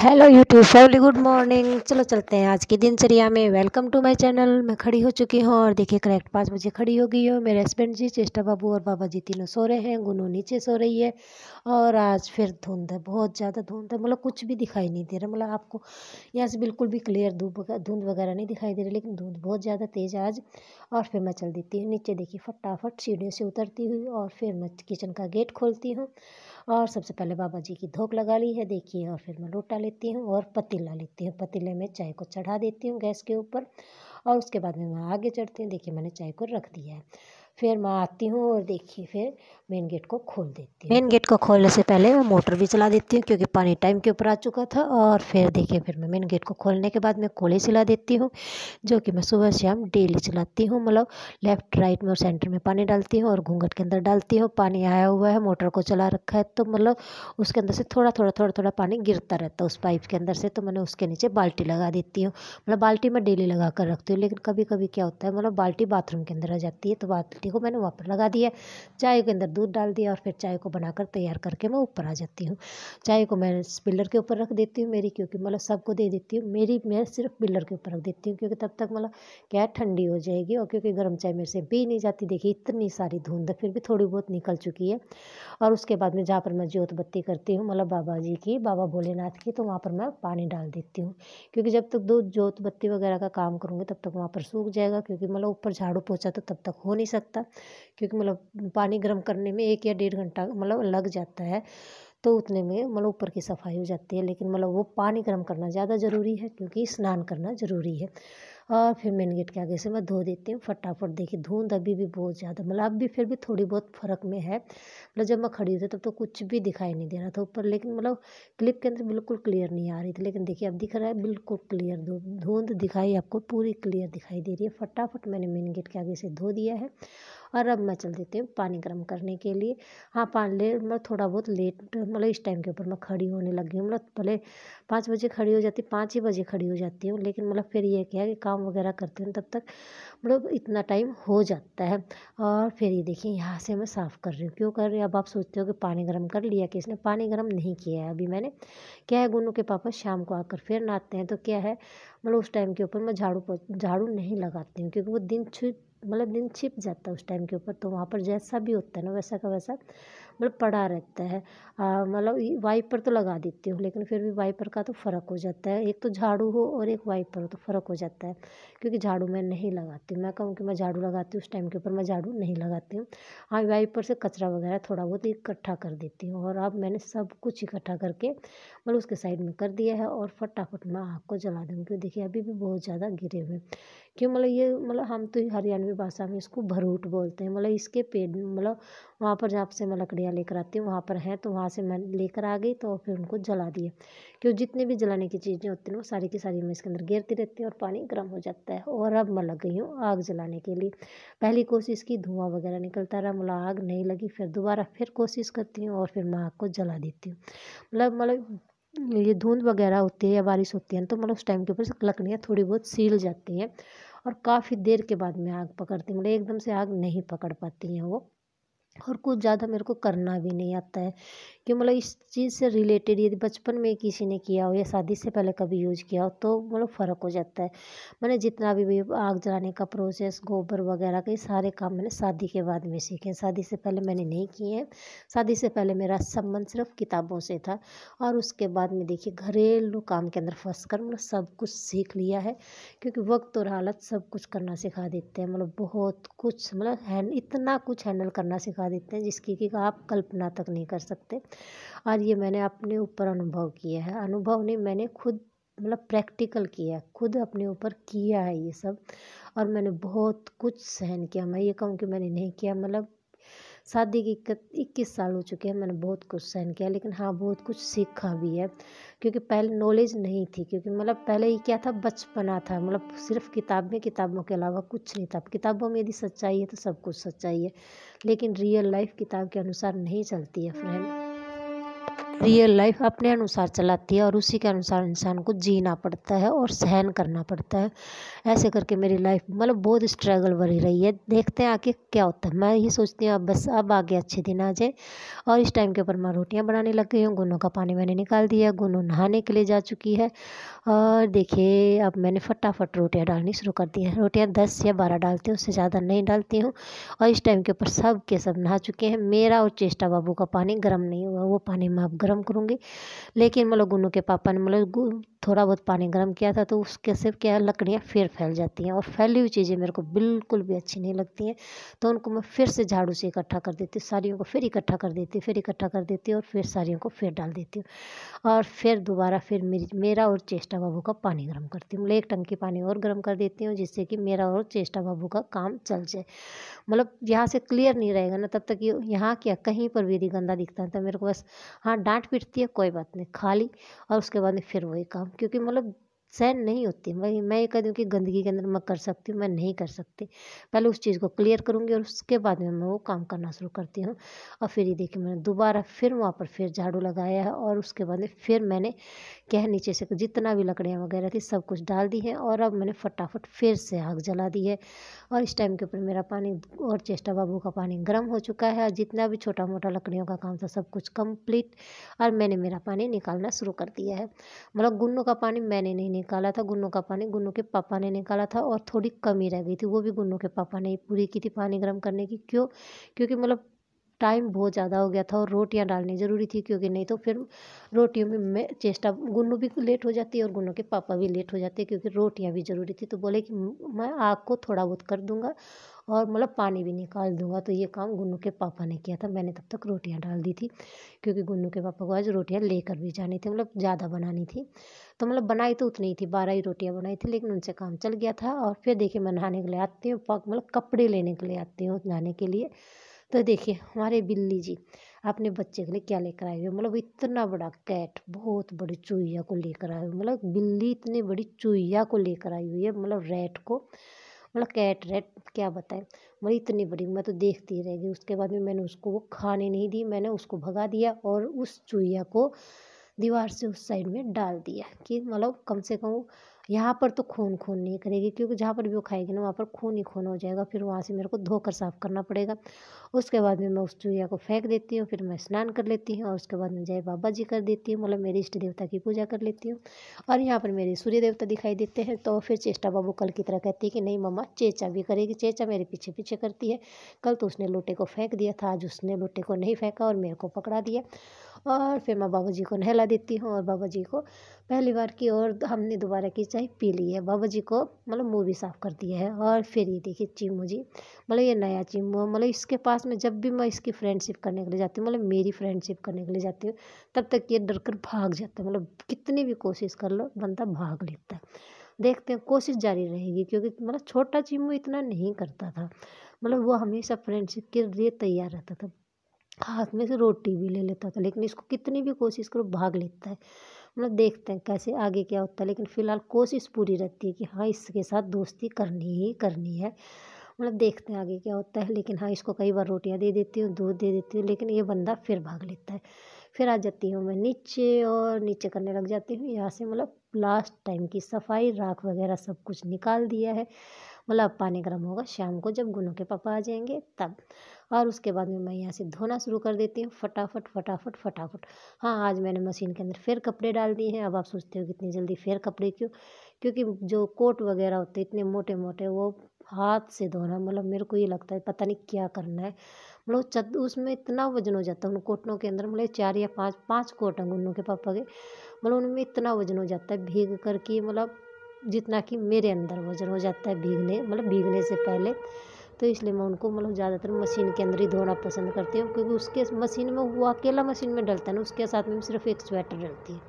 Hello YouTube family, good morning. चलो चलते हैं आज की दिनचर्या में। Welcome to my channel. मैं खड़ी हो चुकी हूँ और देखिए करेक्ट 5 बजे खड़ी हो गई हूँ। मेरे हस्बैंड जी, चेष्टा बाबू और बाबा जी तीनों सो रहे हैं। गुनू नीचे सो रही है। और आज फिर धुंध है, बहुत ज़्यादा धुंध है। मतलब कुछ भी दिखाई नहीं दे रहा। मतलब आपको यहाँ से बिल्कुल भी क्लियर धुंध वगैरह नहीं दिखाई दे रही, लेकिन धुंध बहुत ज़्यादा तेज़ है आज। और फिर मैं चल देती हूँ नीचे। देखिए फटाफट सीढ़ियों से उतरती हुई और फिर मैं किचन का गेट खोलती हूँ। और सबसे पहले बाबा जी की धोक लगा ली है देखिए। और फिर मैं लोटा लेती हूँ और पतीला लेती हूँ। पतीले में चाय को चढ़ा देती हूँ गैस के ऊपर। और उसके बाद में मैं आगे चढ़ती हूँ। देखिए मैंने चाय को रख दिया है। फिर मैं आती हूँ और देखिए फिर मेन गेट को खोल देती हूँ। मेन गेट को खोलने से पहले मैं मोटर भी चला देती हूँ, क्योंकि पानी टाइम के ऊपर आ चुका था। और फिर देखिए फिर मैं मेन गेट को खोलने के बाद मैं कोले सिला देती हूँ, जो कि मैं सुबह शाम डेली चलाती हूँ। मतलब लेफ़्ट राइट में और सेंटर में पानी डालती हूँ और घूंघट के अंदर डालती हूँ। पानी आया हुआ है, मोटर को चला रखा है, तो मतलब उसके अंदर से थोड़ा थोड़ा पानी गिरता रहता है उस पाइप के अंदर से। तो मैंने उसके नीचे बाल्टी लगा देती हूँ। मतलब बाल्टी मैं डेली लगा कर रखती हूँ, लेकिन कभी कभी क्या होता है, मतलब बाल्टी बाथरूम के अंदर आ जाती है, तो बाल्टी को मैंने वहाँ पर लगा दिया। चाय के अंदर दूध डाल दिया और फिर चाय को बनाकर तैयार करके मैं ऊपर आ जाती हूँ। चाय को मैं पिलर के ऊपर रख देती हूँ मेरी, क्योंकि मतलब सबको दे देती हूँ। मैं सिर्फ पिलर के ऊपर रख देती हूँ, क्योंकि तब तक मतलब क्या है, ठंडी हो जाएगी। और क्योंकि गर्म चाय मेरे से पी नहीं जाती। देखिए इतनी सारी धुंध फिर भी थोड़ी बहुत निकल चुकी है। और उसके बाद में जहाँ पर मैं जोत बत्ती करती हूँ, मतलब बाबा जी की, बाबा भोलेनाथ की, तो वहाँ पर मैं पानी डाल देती हूँ। क्योंकि जब तक दो जोत बत्ती वगैरह का काम करूँगी तब तक वहाँ पर सूख जाएगा। क्योंकि मतलब ऊपर झाड़ू पोछा तो तब तक हो नहीं सकता, क्योंकि मतलब पानी गर्म करने में 1 या 1.5 घंटा मतलब लग जाता है। तो उतने में मतलब ऊपर की सफाई हो जाती है। लेकिन मतलब वो पानी गर्म करना ज़्यादा ज़रूरी है, क्योंकि स्नान करना ज़रूरी है। और फिर मेन गेट के आगे से मैं धो देती हूँ फटाफट। देखिए धुंध अभी भी बहुत ज़्यादा, मतलब अब भी फिर भी थोड़ी बहुत फ़र्क में है। मतलब जब मैं खड़ी थी तब तो कुछ भी दिखाई नहीं दे रहा था ऊपर, लेकिन मतलब क्लिप के अंदर बिल्कुल क्लियर नहीं आ रही थी। लेकिन देखिए अब दिख रहा है बिल्कुल क्लियर। धुंध दिखाई आपको पूरी क्लियर दिखाई दे रही है। फटाफट मैंने मेन गेट के आगे से धो दिया है। और अब मैं चल देती हूँ पानी गर्म करने के लिए। हाँ, पानी ले मतलब थोड़ा बहुत लेट, मतलब इस टाइम के ऊपर मैं खड़ी होने लगी हूँ। मतलब पहले 5 बजे खड़ी हो जाती, 5 ही बजे खड़ी हो जाती हूँ, लेकिन मतलब फिर ये क्या है कि काम वगैरह करती हूँ तब तक मतलब इतना टाइम हो जाता है। और फिर ये देखिए यहाँ से मैं साफ़ कर रही हूँ। क्यों कर रही हूँ? अब आप सोचते हो कि पानी गर्म कर लिया, कि इसने पानी गर्म नहीं किया है अभी मैंने। क्या है, गुनू के पापा शाम को आकर फिर नहाते हैं, तो क्या है, मतलब उस टाइम के ऊपर मैं झाड़ू नहीं लगाती हूँ, क्योंकि वो दिन छिप जाता है उस टाइम के ऊपर। तो वहाँ पर जैसा भी होता है ना, वैसा का वैसा मतलब पड़ा रहता है। मतलब वाइपर तो लगा देती हूँ, लेकिन फिर भी वाइपर का तो फ़र्क हो जाता है। एक तो झाड़ू हो और एक वाइपर हो तो फ़र्क हो जाता है। क्योंकि झाड़ू मैं नहीं लगाती हूँ। मैं कहूँ कि मैं झाड़ू लगाती हूँ, उस टाइम के ऊपर मैं झाड़ू नहीं लगाती हूँ। हाँ, वाइपर से कचरा वगैरह थोड़ा बहुत इकट्ठा कर देती हूँ। और अब मैंने सब कुछ इकट्ठा करके मतलब उसके साइड में कर दिया है। और फटाफट मैं आग को जला दूँगी, क्योंकि देखिए अभी भी बहुत ज़्यादा गिरे हुए हैं। क्यों, मतलब ये मतलब हम तो हरियाणवी भाषा में इसको भरूट बोलते हैं। मतलब इसके पेड़ मतलब वहाँ पर जहाँ से मैं लकड़ियाँ लेकर आती हूँ वहाँ पर हैं, तो वहाँ से मैं लेकर आ गई, तो फिर उनको जला दिए। क्यों, जितने भी जलाने की चीज़ें होती हैं वो सारी की सारी मैं इसके अंदर घेरती रहती हूँ और पानी गर्म हो जाता है। और अब मैं लग गई हूँ आग जलाने के लिए। पहली कोशिश की, धुआं वगैरह निकलता रहा, मतलब आग नहीं लगी। फिर दोबारा फिर कोशिश करती हूँ और फिर मैं आग को जला देती हूँ। मतलब ये धुंध वगैरह होती है या बारिश होती है तो मतलब उस टाइम के ऊपर से लकड़ियाँ थोड़ी बहुत सील जाती हैं। और काफ़ी देर के बाद में आग पकड़ती हूँ, मतलब एकदम से आग नहीं पकड़ पाती हैं वो। और कुछ ज़्यादा मेरे को करना भी नहीं आता है, कि मतलब इस चीज़ से रिलेटेड यदि बचपन में किसी ने किया हो या शादी से पहले कभी यूज किया हो तो मतलब फ़र्क हो जाता है। मैंने जितना भी आग जलाने का प्रोसेस, गोबर वगैरह के सारे काम मैंने शादी के बाद में सीखे हैं। शादी से पहले मैंने नहीं किए हैं। शादी से पहले मेरा संबंध सिर्फ किताबों से था। और उसके बाद में देखिए घरेलू काम के अंदर फंस कर मतलब सब कुछ सीख लिया है। क्योंकि वक्त और हालत सब कुछ करना सिखा देते हैं। मतलब बहुत कुछ, मतलब इतना कुछ हैंडल करना सिखा देते हैं जिसकी कि आप कल्पना तक नहीं कर सकते। और ये मैंने अपने ऊपर अनुभव किया है। अनुभव नहीं, मैंने खुद मतलब प्रैक्टिकल किया है, खुद अपने ऊपर किया है ये सब। और मैंने बहुत कुछ सहन किया। मैं ये कहूँ कि मैंने नहीं किया, मतलब शादी की 21 साल हो चुके हैं, मैंने बहुत कुछ सहन किया। लेकिन हाँ, बहुत कुछ सीखा भी है, क्योंकि पहले नॉलेज नहीं थी। क्योंकि मतलब पहले ये क्या था, बचपना था, मतलब सिर्फ किताबों के अलावा कुछ नहीं था। किताबों में यदि सच्चाई है तो सब कुछ सच्चाई है, लेकिन रियल लाइफ किताब के अनुसार नहीं चलती है फ्रेंड। रियल लाइफ अपने अनुसार चलाती है और उसी के अनुसार इंसान को जीना पड़ता है और सहन करना पड़ता है। ऐसे करके मेरी लाइफ मतलब बहुत स्ट्रगल भरी रही है। देखते हैं आगे क्या होता है। मैं ये सोचती हूँ अब बस अब आगे अच्छे दिन आ जाए। और इस टाइम के ऊपर मैं रोटियां बनाने लग गई हूँ। गुनों का पानी मैंने निकाल दिया, गुनों नहाने के लिए जा चुकी है। और देखिए अब मैंने फटाफट रोटियां डालनी शुरू कर दी है। रोटियां 10 या 12 डालती हूँ, उससे ज़्यादा नहीं डालती हूँ। और इस टाइम के ऊपर सब के सब नहा चुके हैं। मेरा और चेष्टा बाबू का पानी गर्म नहीं हुआ, वो पानी मैं अब गर्म करूँगी। लेकिन मतलब गुन्नू के पापा ने थोड़ा बहुत पानी गर्म किया था, तो उसके से क्या है, लकड़ियाँ फिर फैल जाती हैं और फैली हुई चीज़ें मेरे को बिल्कुल भी अच्छी नहीं लगती हैं। तो उनको मैं फिर से झाड़ू से इकट्ठा कर देती हूँ, साड़ियों को फिर इकट्ठा कर देती हूँ, फिर इकट्ठा कर देती हूँ और फिर साड़ियों को फिर डाल देती हूँ। और फिर दोबारा फिर मेरा और चेष्टा बाबू का पानी गर्म करती हूँ। मतलब एक टंकी पानी और गर्म कर देती हूँ, जिससे कि मेरा और चेष्टा बाबू का काम चल जाए। मतलब यहाँ से क्लियर नहीं रहेगा ना तब तक, ये यहाँ क्या कहीं पर भी यदि गंदा दिखता है तो मेरे को बस हाँ डांट पीटती है, कोई बात नहीं, खा ली और उसके बाद में फिर वही काम, क्योंकि मतलब सहन नहीं होती। मैं ये कह दूँ कि गंदगी के अंदर मैं कर सकती हूँ, मैं नहीं कर सकती। पहले उस चीज़ को क्लियर करूँगी और उसके बाद में मैं वो काम करना शुरू करती हूँ। और फिर ये देखिए मैंने दोबारा फिर वहाँ पर फिर झाड़ू लगाया है और उसके बाद में फिर मैंने क्या है नीचे से जितना भी लकड़ियाँ वगैरह थी सब कुछ डाल दी है। और अब मैंने फटाफट फिर से आग जला दी है। और इस टाइम के ऊपर मेरा पानी और चेष्टा बाबू का पानी गर्म हो चुका है। जितना भी छोटा मोटा लकड़ियों का काम था सब कुछ कंप्लीट। और मैंने मेरा पानी निकालना शुरू कर दिया है। मतलब गुन्नू का पानी मैंने नहीं निकाला था, गुन्नू का पानी गुन्नू के पापा ने निकाला था। और थोड़ी कमी रह गई थी, वो भी गुन्नू के पापा ने ही पूरी की थी पानी गर्म करने की। क्यों? क्योंकि मतलब टाइम बहुत ज़्यादा हो गया था और रोटियां डालनी ज़रूरी थी, क्योंकि नहीं तो फिर रोटियों में मैं चेष्टा गुन्नू भी लेट हो जाती है और गुन्नू के पापा भी लेट हो जाते हैं, क्योंकि रोटियां भी ज़रूरी थी। तो बोले कि मैं आग को थोड़ा बहुत कर दूंगा और मतलब पानी भी निकाल दूंगा। तो ये काम गुन्नू के पापा ने किया था, मैंने तब तक रोटियां डाल दी थी, क्योंकि गुन्नू के पापा को आज रोटियां लेकर भी जानी थी, मतलब ज़्यादा बनानी थी। तो मतलब बनाई तो उतनी ही थी, 12 ही रोटियां बनाई थी, लेकिन उनसे काम चल गया था। और फिर देखिए मैं नहाने के लिए आती हूँ, मतलब कपड़े लेने के लिए आती हूँ नहाने के लिए। तो देखिए हमारे बिल्ली जी अपने बच्चे के लिए क्या लेकर आए हुए, मतलब इतना बड़ा कैट, बहुत बड़ी चूहिया को लेकर आए हुए। मतलब बिल्ली इतनी बड़ी चूहिया को लेकर आई हुई है, मतलब रैट को, मतलब कैट रैट क्या बताएं। मतलब इतनी बड़ी, मैं तो देखती रह गई। उसके बाद में मैंने उसको वो खाने नहीं दी, मैंने उसको भगा दिया और उस चूहिया को दीवार से उस साइड में डाल दिया कि मतलब कम से कम यहाँ पर तो खून खून नहीं करेगी, क्योंकि जहाँ पर भी वो खाएगी ना वहाँ पर खून ही खून हो जाएगा। फिर वहाँ से मेरे को धोकर साफ़ करना पड़ेगा। उसके बाद में मैं उस चूहिया को फेंक देती हूँ, फिर मैं स्नान कर लेती हूँ और उसके बाद में जय बाबा जी कर देती हूँ, मतलब मेरे इष्ट देवता की पूजा कर लेती हूँ। और यहाँ पर मेरे सूर्य देवता दिखाई देते हैं। तो फिर चेष्टा बाबू कल की तरह कहती है कि नहीं मम्मा चेचा भी करेगी। चेचा मेरे पीछे पीछे करती है। कल तो उसने लोटे को फेंक दिया था, आज उसने लोटे को नहीं फेंका और मेरे को पकड़ा दिया। और फिर मैं बाबा जी को नहला देती हूँ और बाबा जी को पहली बार की और हमने दोबारा की चाय पी ली है। बाबा जी को मतलब मुँह भी साफ़ कर दिया है। और फिर ये देखिए चिम्मू जी, मतलब ये नया चिम्मू है, मतलब इसके पास में जब भी मैं इसकी फ्रेंडशिप करने के लिए जाती हूँ, मतलब मेरी फ्रेंडशिप करने के लिए जाती हूँ, तब तक ये डर कर भाग जाता है। मतलब कितनी भी कोशिश कर लो बंदा भाग लेता है। देखते हैं, कोशिश जारी रहेगी, क्योंकि मतलब छोटा चिम्मू इतना नहीं करता था। मतलब वो हमेशा फ्रेंडशिप के लिए तैयार रहता था, हाथ में से रोटी भी ले लेता था, लेकिन इसको कितनी भी कोशिश करो भाग लेता है। मतलब देखते हैं कैसे आगे क्या होता है, लेकिन फ़िलहाल कोशिश पूरी रहती है कि हाँ इसके साथ दोस्ती करनी ही करनी है। मतलब देखते हैं आगे क्या होता है। लेकिन हाँ इसको कई बार रोटियां दे देती हूँ, दूध दे देती हूँ, लेकिन ये बंदा फिर भाग लेता है। फिर आ जाती हूँ मैं नीचे और नीचे करने लग जाती हूँ यहाँ से, मतलब लास्ट टाइम की सफाई, राख वगैरह सब कुछ निकाल दिया है। मतलब अब पानी गर्म होगा शाम को जब गुनों के पापा आ जाएंगे तब। और उसके बाद में मैं यहाँ से धोना शुरू कर देती हूँ फटाफट फटाफट फटाफट। हाँ आज मैंने मशीन के अंदर फिर कपड़े डाल दिए हैं। अब आप सोचते हो कितनी जल्दी फिर कपड़े क्यों? क्योंकि जो कोट वगैरह होते हैं इतने मोटे मोटे, वो हाथ से धोना, मतलब मेरे को ये लगता है पता नहीं क्या करना है। मतलब उसमें इतना वजन हो जाता है उन कोटों के अंदर, मतलब 4 या 5 कोट हैं गुन्नू के पापा के, मतलब उनमें इतना वजन हो जाता है भीग कर कि मतलब जितना कि मेरे अंदर वजन हो जाता है भीगने, मतलब भीगने से पहले। तो इसलिए मैं उनको मतलब ज़्यादातर मशीन के अंदर ही धोना पसंद करती हूँ, क्योंकि उसके मशीन में वो अकेला मशीन में डलता है ना, उसके साथ में सिर्फ एक स्वेटर डलती है।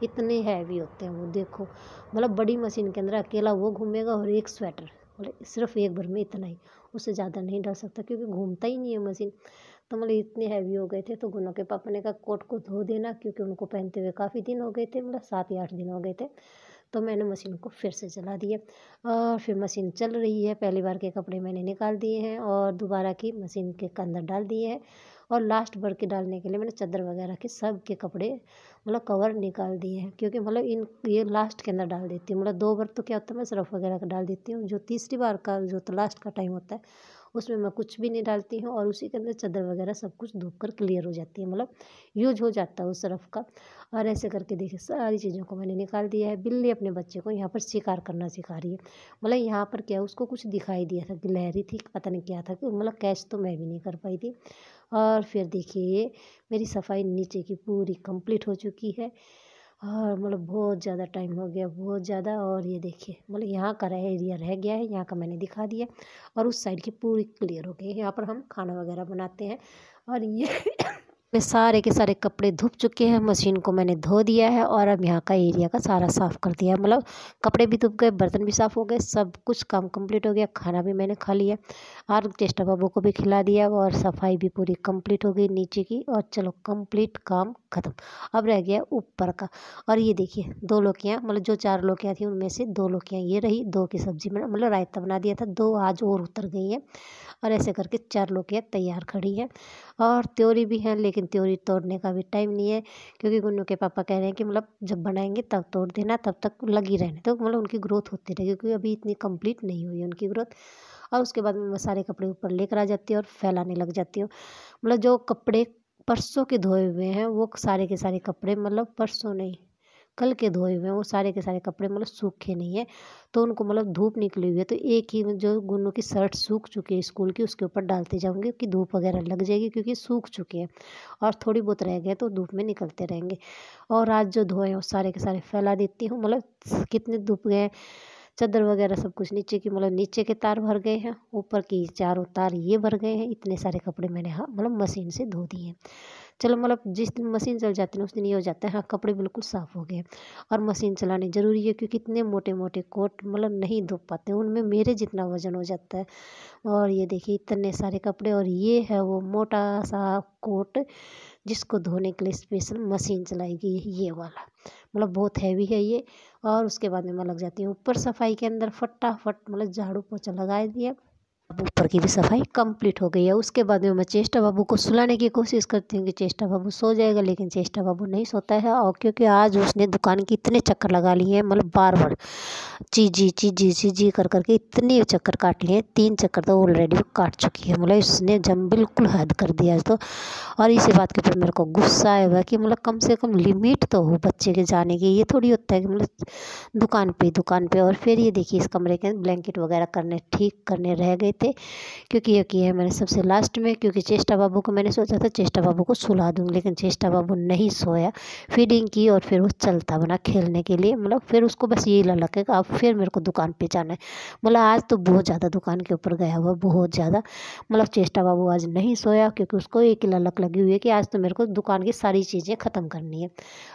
इतने हैवी होते हैं वो, देखो मतलब बड़ी मशीन के अंदर अकेला वो घूमेगा और एक स्वेटर, मतलब सिर्फ एक भर में इतना ही, उससे ज़्यादा नहीं डल सकता क्योंकि घूमता ही नहीं है मशीन। तो मतलब इतने हैवी हो गए थे, तो गुनों के पापा ने कहा कोट को धो देना, क्योंकि उनको पहनते हुए काफ़ी दिन हो गए थे, मतलब 7 या 8 दिन हो गए थे। तो मैंने मशीन को फिर से चला दिया और फिर मशीन चल रही है। पहली बार के कपड़े मैंने निकाल दिए हैं और दोबारा की मशीन के अंदर डाल दिए हैं। और लास्ट भर के डालने के लिए मैंने चादर वगैरह के सब के कपड़े मतलब कवर निकाल दिए हैं, क्योंकि मतलब इन ये लास्ट के अंदर डाल देती हूँ। मतलब 2 बार तो क्या होता है मैं सर्फ़ वगैरह का डाल देती हूँ, जो तीसरी बार का जो तो लास्ट का टाइम होता है उसमें मैं कुछ भी नहीं डालती हूँ, और उसी के अंदर चादर वगैरह सब कुछ धोप कर क्लियर हो जाती है, मतलब यूज हो जाता है उस सर्फ़ का। और ऐसे करके देखिए सारी चीज़ों को मैंने निकाल दिया है। बिल्ली अपने बच्चे को यहाँ पर शिकार करना सिखा रही है। मतलब यहाँ पर क्या उसको कुछ दिखाई दिया था, गिलहरी थी पता नहीं क्या था, कि मतलब कैच तो मैं भी नहीं कर पाई थी। और फिर देखिए ये मेरी सफाई नीचे की पूरी कंप्लीट हो चुकी है, और मतलब बहुत ज़्यादा टाइम हो गया, बहुत ज़्यादा। और ये देखिए मतलब यहाँ का एरिया रह गया है, यहाँ का मैंने दिखा दिया, और उस साइड की पूरी क्लियर हो गई है। यहाँ पर हम खाना वगैरह बनाते हैं। और ये मैं सारे के सारे कपड़े धुप चुके हैं, मशीन को मैंने धो दिया है, और अब यहाँ का एरिया का सारा साफ़ कर दिया है। मतलब कपड़े भी धुप गए, बर्तन भी साफ़ हो गए, सब कुछ काम कंप्लीट हो गया। खाना भी मैंने खा लिया और चेष्टा बाबू को भी खिला दिया, और सफाई भी पूरी कंप्लीट हो गई नीचे की। और चलो कंप्लीट काम ख़त्म। अब रह गया ऊपर का। और ये देखिए 2 लौकियाँ, मतलब जो 4 लौकियाँ थी उनमें से 2 लौकियाँ ये रही, 2 की सब्ज़ी में मतलब रायता बना दिया था, 2 आज और उतर गई हैं। और ऐसे करके 4 लौकियाँ तैयार खड़ी हैं। और त्योरी भी हैं, लेकिन त्योरी तोड़ने का भी टाइम नहीं है, क्योंकि गुन्नू के पापा कह रहे हैं कि मतलब जब बनाएंगे तब तोड़ देना, तब तक लगी रहने तो मतलब उनकी ग्रोथ होती रहे, क्योंकि अभी इतनी कंप्लीट नहीं हुई है उनकी ग्रोथ। और उसके बाद में मैं सारे कपड़े ऊपर लेकर आ जाती हूँ और फैलाने लग जाती हूँ। मतलब जो कपड़े परसों के धोए हुए हैं वो सारे के सारे कपड़े, मतलब परसों नहीं कल के धोए हुए हैं, वो सारे के सारे कपड़े मतलब सूखे नहीं है, तो उनको मतलब धूप निकली हुई है, तो एक ही जो गुन्नू की शर्ट सूख चुकी है स्कूल की उसके ऊपर डालते जाऊंगी कि धूप वगैरह लग जाएगी, क्योंकि सूख चुके हैं और थोड़ी बहुत रह गए तो धूप में निकलते रहेंगे। और आज जो धोए हैं वो सारे के सारे फैला देती हूँ। मतलब कितने धूप गए, चादर वगैरह सब कुछ नीचे की, मतलब नीचे के तार भर गए हैं, ऊपर की चारों तार ये भर गए हैं। इतने सारे कपड़े मैंने हाँ मतलब मशीन से धो दिए हैं। चलो मतलब जिस दिन मशीन चल जाती है ना उस दिन ये हो जाता है हाँ कपड़े बिल्कुल साफ़ हो गए। और मशीन चलानी ज़रूरी है, क्योंकि इतने मोटे मोटे कोट मतलब नहीं धो पाते, उनमें मेरे जितना वज़न हो जाता है। और ये देखिए इतने सारे कपड़े, और ये है वो मोटा सा कोट जिसको धोने के लिए स्पेशल मशीन चलाई गई है, ये वाला मतलब बहुत हैवी है ये। और उसके बाद में मैं लग जाती हूँ ऊपर सफाई के अंदर फटाफट, मतलब झाड़ू पोछा लगा दिया। अब ऊपर की भी सफाई कंप्लीट हो गई है। उसके बाद में मैं चेष्टा बाबू को सुलाने की कोशिश करती हूँ कि चेष्टा बाबू सो जाएगा, लेकिन चेष्टा बाबू नहीं सोता है। और क्योंकि आज उसने दुकान की इतने चक्कर लगा लिए हैं, मतलब बार बार चीजी चीजी चीजी कर करके इतने चक्कर काट लिए, 3 चक्कर तो ऑलरेडी काट चुकी है। मतलब इसने जम बिल्कुल हद कर दिया है तो। और इसी बात के ऊपर मेरे को गुस्सा आया हुआ कि मतलब कम से कम लिमिट तो हो बच्चे के जाने की। ये थोड़ी होता है कि मतलब दुकान पे। और फिर ये देखिए इस कमरे के ब्लैंकेट वगैरह ठीक करने रह गए थे, क्योंकि ये किया है मैंने सबसे लास्ट में, क्योंकि चेष्टा बाबू को मैंने सोचा था चेष्टा बाबू को सुला दूँगी, लेकिन चेष्टा बाबू नहीं सोया। फीडिंग की और फिर वो चलता बना खेलने के लिए, मतलब फिर उसको बस यही ललक है कि अब फिर मेरे को दुकान पे जाना है। मतलब आज तो बहुत ज़्यादा दुकान के ऊपर गया हुआ, बहुत ज़्यादा। मतलब चेष्टा बाबू आज नहीं सोया, क्योंकि उसको एक ही ललक लगी हुई है कि आज तो मेरे को दुकान की सारी चीज़ें ख़त्म करनी है।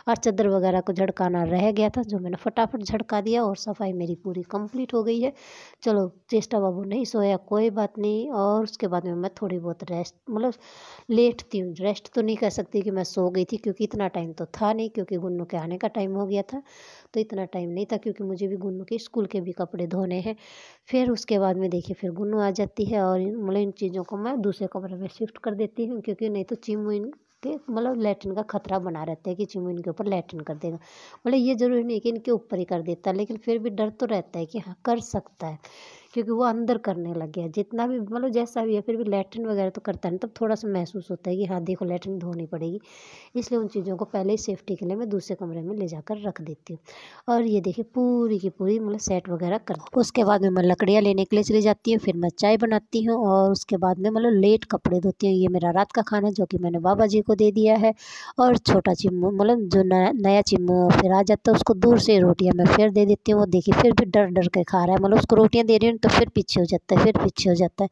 और चादर वगैरह को झड़काना रह गया था, जो मैंने फटाफट झड़का दिया, और सफाई मेरी पूरी कंप्लीट हो गई है। चलो चेष्टा बाबू नहीं सोया, कोई बात नहीं। और उसके बाद में मैं थोड़ी बहुत रेस्ट मतलब लेटती हूँ, रेस्ट तो नहीं कह सकती कि मैं सो गई थी, क्योंकि इतना टाइम तो था नहीं, क्योंकि गुन्नू के आने का टाइम हो गया था, तो इतना टाइम नहीं था, क्योंकि मुझे भी गुन्नू के स्कूल के भी कपड़े धोने हैं। फिर उसके बाद में देखिए फिर गुन्नू आ जाती है, और मतलब इन चीज़ों को मैं दूसरे कमरे में शिफ्ट कर देती हूँ, क्योंकि नहीं तो चिमू के मतलब लैट्रिन का खतरा बना रहता है कि चिमू इनके ऊपर लैट्रिन कर देगा। मतलब ये ज़रूरी नहीं कि इनके ऊपर ही कर देता, लेकिन फिर भी डर तो रहता है कि हाँ कर सकता है, क्योंकि वो अंदर करने लग गया। जितना भी मतलब जैसा भी है, फिर भी लैट्रिन वगैरह तो करता है, तब थोड़ा सा महसूस होता है कि हाँ देखो लैट्रिन धोनी पड़ेगी। इसलिए उन चीज़ों को पहले ही सेफ्टी के लिए मैं दूसरे कमरे में ले जाकर रख देती हूँ। और ये देखिए पूरी की पूरी मतलब सेट वगैरह कर, उसके बाद में मैं लकड़ियाँ लेने के लिए चली जाती हूँ। फिर मैं चाय बनाती हूँ, और उसके बाद में मतलब लेट कपड़े धोती हूँ। ये मेरा रात का खाना जो कि मैंने बाबा जी को दे दिया है। और छोटा चिम्मू मतलब जो नया चिम्मू फिर आ जाता है, उसको दूर से रोटियाँ मैं फिर दे देती हूँ। वो देखिए फिर भी डर डर के खा रहा है, मतलब उसको रोटियाँ दे रही हूँ तो फिर पीछे हो जाता है, फिर पीछे हो जाता है।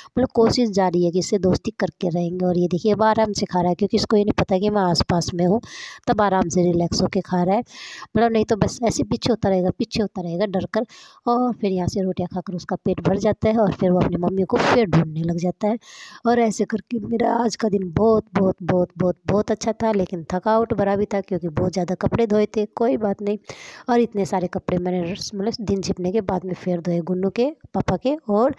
मतलब कोशिश जारी है कि इससे दोस्ती करके रहेंगे। और ये देखिए अब आराम से खा रहा है, क्योंकि इसको ये नहीं पता कि मैं आसपास में हूँ, तब आराम से रिलैक्स होके खा रहा है। मतलब नहीं तो बस ऐसे पीछे होता रहेगा डर कर। और फिर यहाँ से रोटियाँ खाकर उसका पेट भर जाता है, और फिर वो अपनी मम्मी को फिर ढूंढने लग जाता है। और ऐसे करके मेरा आज का दिन बहुत बहुत बहुत बहुत बहुत अच्छा था, लेकिन थकावट भरा भी था, क्योंकि बहुत ज़्यादा कपड़े धोए थे। कोई बात नहीं। और इतने सारे कपड़े मैंने मतलब दिन छिपने के बाद में फिर धोए गुन्नू के, पापा के और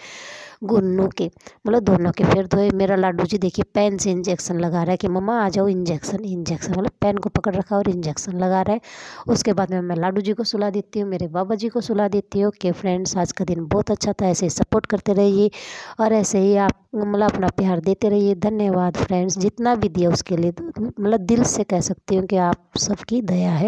गुन्नू के, मतलब दोनों के। फिर तो मेरा लाडू जी देखिए पेन से इंजेक्शन लगा रहा है कि मम्मा आ जाओ, इंजेक्शन इंजेक्शन, मतलब पेन को पकड़ रखा और इंजेक्शन लगा रहा है। उसके बाद में मैं लाडू जी को सुला देती हूँ, मेरे बाबा जी को सुला देती हूँ। कि फ्रेंड्स आज का दिन बहुत अच्छा था, ऐसे ही सपोर्ट करते रहिए और ऐसे ही आप मतलब अपना प्यार देते रहिए। धन्यवाद फ्रेंड्स, जितना भी दिया उसके लिए मतलब दिल से कह सकती हूँ कि आप सबकी दया है।